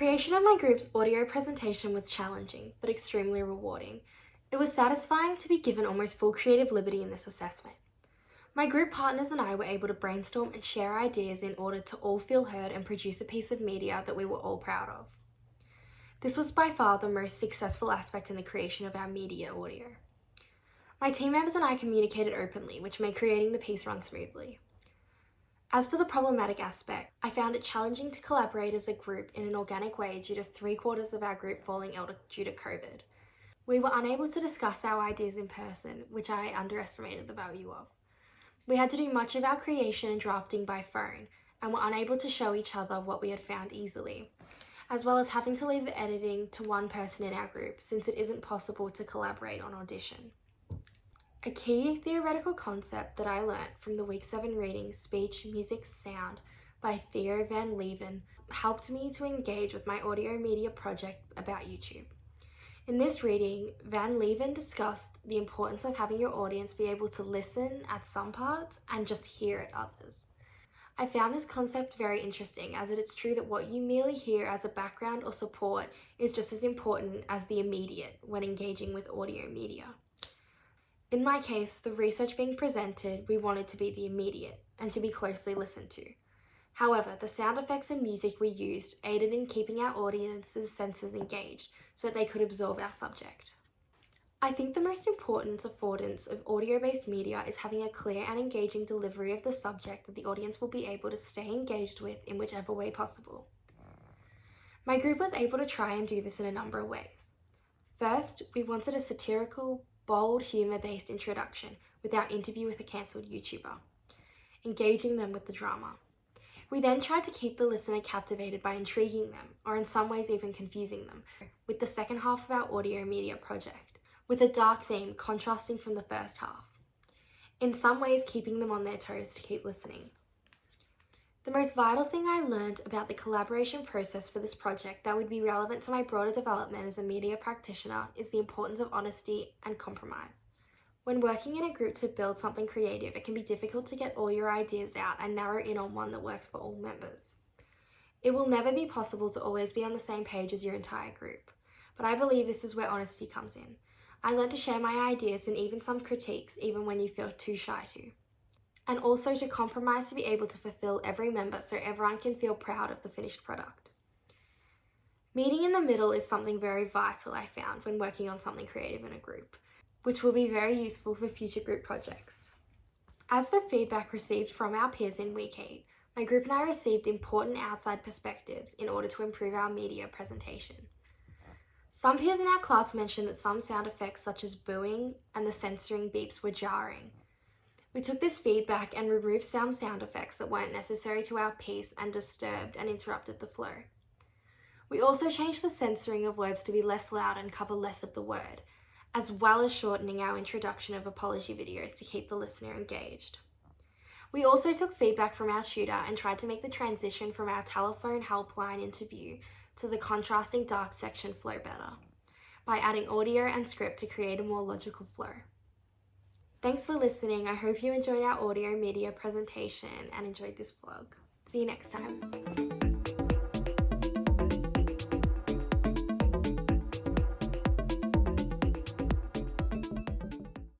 creation of my group's audio presentation was challenging, but extremely rewarding. It was satisfying to be given almost full creative liberty in this assessment. My group partners and I were able to brainstorm and share ideas in order to all feel heard and produce a piece of media that we were all proud of. This was by far the most successful aspect in the creation of our media audio. My team members and I communicated openly, which made creating the piece run smoothly. As for the problematic aspect, I found it challenging to collaborate as a group in an organic way due to 3/4 of our group falling ill due to COVID. We were unable to discuss our ideas in person, which I underestimated the value of. We had to do much of our creation and drafting by phone, and were unable to show each other what we had found easily, as well as having to leave the editing to one person in our group since it isn't possible to collaborate on Audition. A key theoretical concept that I learnt from the Week 7 reading Speech, Music, Sound by Theo van Leeuwen helped me to engage with my audio media project about YouTube. In this reading, Van Leeuwen discussed the importance of having your audience be able to listen at some parts and just hear at others. I found this concept very interesting as it is true that what you merely hear as a background or support is just as important as the immediate when engaging with audio media. In my case, the research being presented, we wanted to be the immediate and to be closely listened to. However, the sound effects and music we used aided in keeping our audience's senses engaged so that they could absorb our subject. I think the most important affordance of audio-based media is having a clear and engaging delivery of the subject that the audience will be able to stay engaged with in whichever way possible. My group was able to try and do this in a number of ways. First, we wanted a satirical, bold, humour-based introduction with our interview with a cancelled YouTuber, engaging them with the drama. We then tried to keep the listener captivated by intriguing them, or in some ways even confusing them, with the second half of our audio media project, with a dark theme contrasting from the first half. In some ways keeping them on their toes to keep listening. The most vital thing I learned about the collaboration process for this project that would be relevant to my broader development as a media practitioner is the importance of honesty and compromise. When working in a group to build something creative, it can be difficult to get all your ideas out and narrow in on one that works for all members. It will never be possible to always be on the same page as your entire group, but I believe this is where honesty comes in. I learned to share my ideas and even some critiques even when you feel too shy to. And also to compromise to be able to fulfill every member so everyone can feel proud of the finished product. Meeting in the middle is something very vital I found when working on something creative in a group, which will be very useful for future group projects. As for feedback received from our peers in Week 8, my group and I received important outside perspectives in order to improve our media presentation. Some peers in our class mentioned that some sound effects such as booing and the censoring beeps were jarring. We took this feedback and removed some sound effects that weren't necessary to our piece and disturbed and interrupted the flow. We also changed the censoring of words to be less loud and cover less of the word, as well as shortening our introduction of apology videos to keep the listener engaged. We also took feedback from our tutor and tried to make the transition from our telephone helpline interview to the contrasting dark section flow better, by adding audio and script to create a more logical flow. Thanks for listening. I hope you enjoyed our audio media presentation and enjoyed this vlog. See you next time.